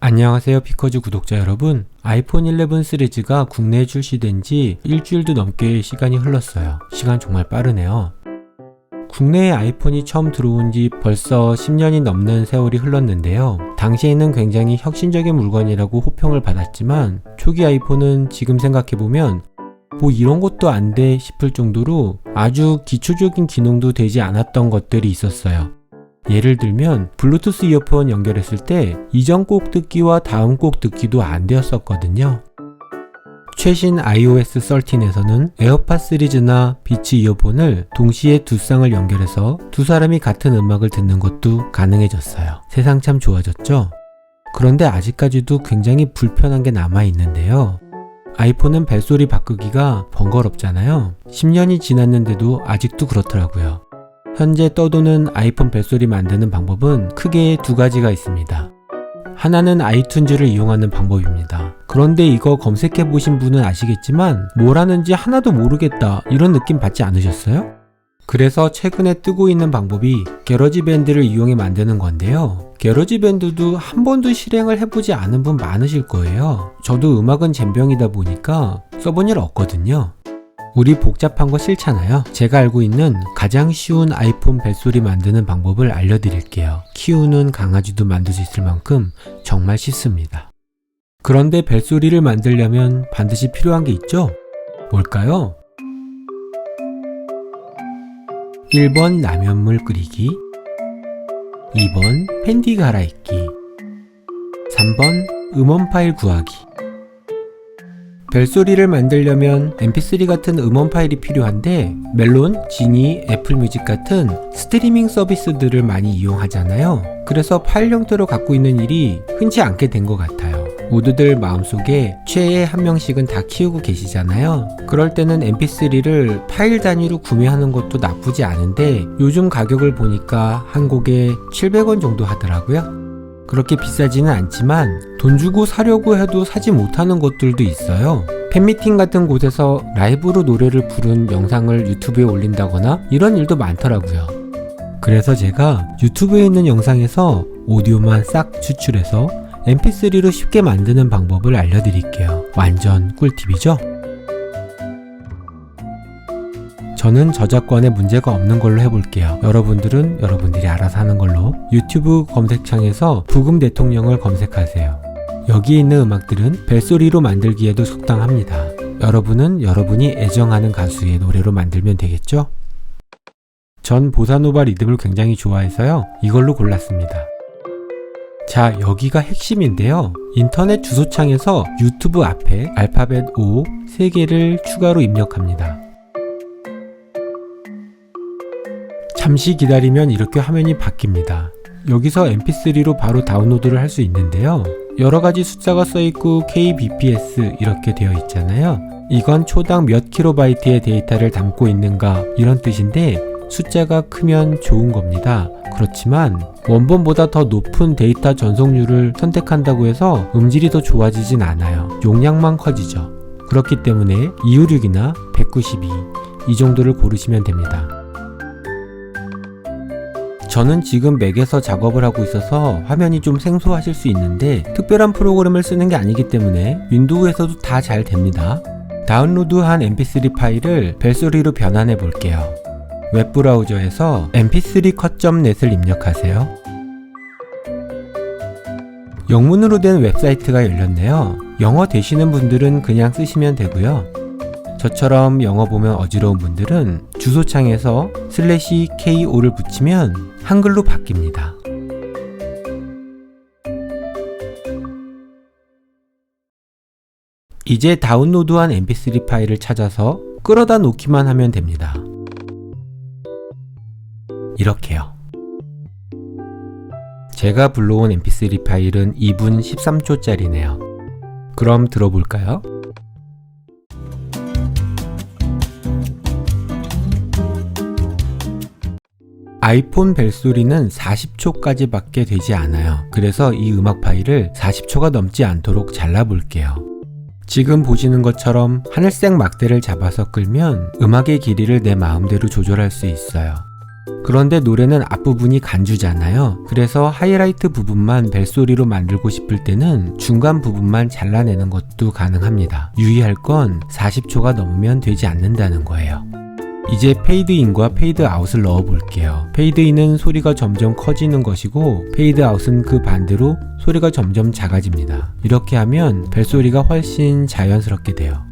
안녕하세요 피커즈 구독자 여러분. 아이폰 11 시리즈가 국내에 출시된 지 일주일도 넘게 시간이 흘렀어요. 시간 정말 빠르네요. 국내에 아이폰이 처음 들어온 지 벌써 10년이 넘는 세월이 흘렀는데요. 당시에는 굉장히 혁신적인 물건이라고 호평을 받았지만 초기 아이폰은 지금 생각해보면 뭐 이런 것도 안 돼 싶을 정도로 아주 기초적인 기능도 되지 않았던 것들이 있었어요. 예를 들면 블루투스 이어폰 연결했을 때 이전 곡 듣기와 다음 곡 듣기도 안 되었었거든요. 최신 iOS 13에서는 에어팟 시리즈나 비치 이어폰을 동시에 두 쌍을 연결해서 두 사람이 같은 음악을 듣는 것도 가능해졌어요. 세상 참 좋아졌죠? 그런데 아직까지도 굉장히 불편한 게 남아있는데요. 아이폰은 벨소리 바꾸기가 번거롭잖아요. 10년이 지났는데도 아직도 그렇더라고요. 현재 떠도는 아이폰 벨소리 만드는 방법은 크게 두 가지가 있습니다. 하나는 아이튠즈를 이용하는 방법입니다. 그런데 이거 검색해 보신 분은 아시겠지만 뭘 하는지 하나도 모르겠다 이런 느낌 받지 않으셨어요? 그래서 최근에 뜨고 있는 방법이 게러지밴드를 이용해 만드는 건데요. 게러지밴드도 한 번도 실행을 해보지 않은 분 많으실 거예요. 저도 음악은 젬병이다 보니까 써본 일 없거든요. 우리 복잡한 거 싫잖아요. 제가 알고 있는 가장 쉬운 아이폰 벨소리 만드는 방법을 알려드릴게요. 키우는 강아지도 만들 수 있을 만큼 정말 쉽습니다. 그런데 벨소리를 만들려면 반드시 필요한 게 있죠? 뭘까요? 1번 라면물 끓이기, 2번 팬티 갈아입기, 3번 음원 파일 구하기. 벨소리를 만들려면 mp3 같은 음원 파일이 필요한데 멜론, 지니, 애플뮤직 같은 스트리밍 서비스들을 많이 이용하잖아요. 그래서 파일 형태로 갖고 있는 일이 흔치 않게 된 것 같아요. 모두들 마음속에 최애 한 명씩은 다 키우고 계시잖아요. 그럴 때는 mp3를 파일 단위로 구매하는 것도 나쁘지 않은데 요즘 가격을 보니까 한 곡에 700원 정도 하더라고요. 그렇게 비싸지는 않지만 돈 주고 사려고 해도 사지 못하는 것들도 있어요. 팬미팅 같은 곳에서 라이브로 노래를 부른 영상을 유튜브에 올린다거나 이런 일도 많더라고요. 그래서 제가 유튜브에 있는 영상에서 오디오만 싹 추출해서 mp3로 쉽게 만드는 방법을 알려드릴게요. 완전 꿀팁이죠? 저는 저작권에 문제가 없는 걸로 해볼게요. 여러분들은 여러분들이 알아서 하는 걸로. 유튜브 검색창에서 부금 대통령을 검색하세요. 여기 있는 음악들은 벨소리로 만들기에도 적당합니다. 여러분은 여러분이 애정하는 가수의 노래로 만들면 되겠죠? 전 보사노바 리듬을 굉장히 좋아해서요. 이걸로 골랐습니다. 자, 여기가 핵심인데요. 인터넷 주소창에서 유튜브 앞에 알파벳 O 3개를 추가로 입력합니다. 잠시 기다리면 이렇게 화면이 바뀝니다. 여기서 mp3로 바로 다운로드를 할 수 있는데요. 여러가지 숫자가 써있고 kbps 이렇게 되어 있잖아요. 이건 초당 몇 킬로바이트의 데이터를 담고 있는가 이런 뜻인데 숫자가 크면 좋은 겁니다. 그렇지만 원본보다 더 높은 데이터 전송률을 선택한다고 해서 음질이 더 좋아지진 않아요. 용량만 커지죠. 그렇기 때문에 256이나 192 이 정도를 고르시면 됩니다. 저는 지금 맥에서 작업을 하고 있어서 화면이 좀 생소하실 수 있는데 특별한 프로그램을 쓰는 게 아니기 때문에 윈도우에서도 다 잘 됩니다. 다운로드한 mp3 파일을 벨소리로 변환해 볼게요. 웹브라우저에서 mp3cut.net을 입력하세요. 영문으로 된 웹사이트가 열렸네요. 영어 되시는 분들은 그냥 쓰시면 되고요. 저처럼 영어 보면 어지러운 분들은 주소창에서 /ko를 붙이면 한글로 바뀝니다. 이제 다운로드한 mp3 파일을 찾아서 끌어다 놓기만 하면 됩니다. 이렇게요. 제가 불러온 mp3 파일은 2분 13초짜리네요. 그럼 들어볼까요? 아이폰 벨소리는 40초까지 밖에 되지 않아요. 그래서 이 음악 파일을 40초가 넘지 않도록 잘라볼게요. 지금 보시는 것처럼 하늘색 막대를 잡아서 끌면 음악의 길이를 내 마음대로 조절할 수 있어요. 그런데 노래는 앞부분이 간주잖아요. 그래서 하이라이트 부분만 벨소리로 만들고 싶을 때는 중간 부분만 잘라내는 것도 가능합니다. 유의할 건 40초가 넘으면 되지 않는다는 거예요. 이제 페이드인과 페이드아웃을 넣어 볼게요. 페이드인은 소리가 점점 커지는 것이고 페이드아웃은 그 반대로 소리가 점점 작아집니다. 이렇게 하면 벨소리가 훨씬 자연스럽게 돼요.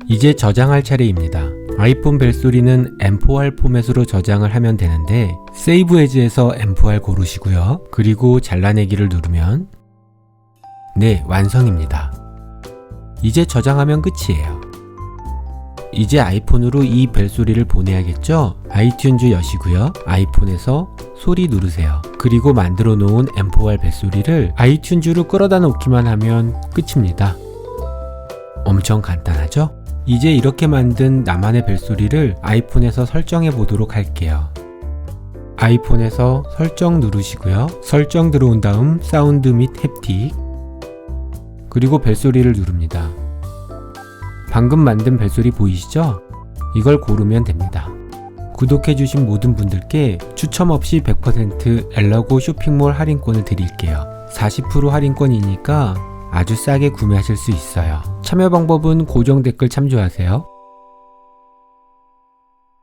이제 저장할 차례입니다. 아이폰 벨소리는 M4R 포맷으로 저장을 하면 되는데 세이브 에즈에서 M4R 고르시고요. 그리고 잘라내기를 누르면 네, 완성입니다. 이제 저장하면 끝이에요. 이제 아이폰으로 이 벨소리를 보내야겠죠? 아이튠즈 여시고요. 아이폰에서 소리 누르세요. 그리고 만들어 놓은 M4R 벨소리를 아이튠즈로 끌어다 놓기만 하면 끝입니다. 엄청 간단하죠? 이제 이렇게 만든 나만의 벨소리를 아이폰에서 설정해 보도록 할게요. 아이폰에서 설정 누르시고요. 설정 들어온 다음 사운드 및 햅틱 그리고 벨소리를 누릅니다. 방금 만든 벨소리 보이시죠? 이걸 고르면 됩니다. 구독해주신 모든 분들께 추첨 없이 100% 엘러고 쇼핑몰 할인권을 드릴게요. 40% 할인권이니까 아주 싸게 구매하실 수 있어요. 참여 방법은 고정 댓글 참조하세요.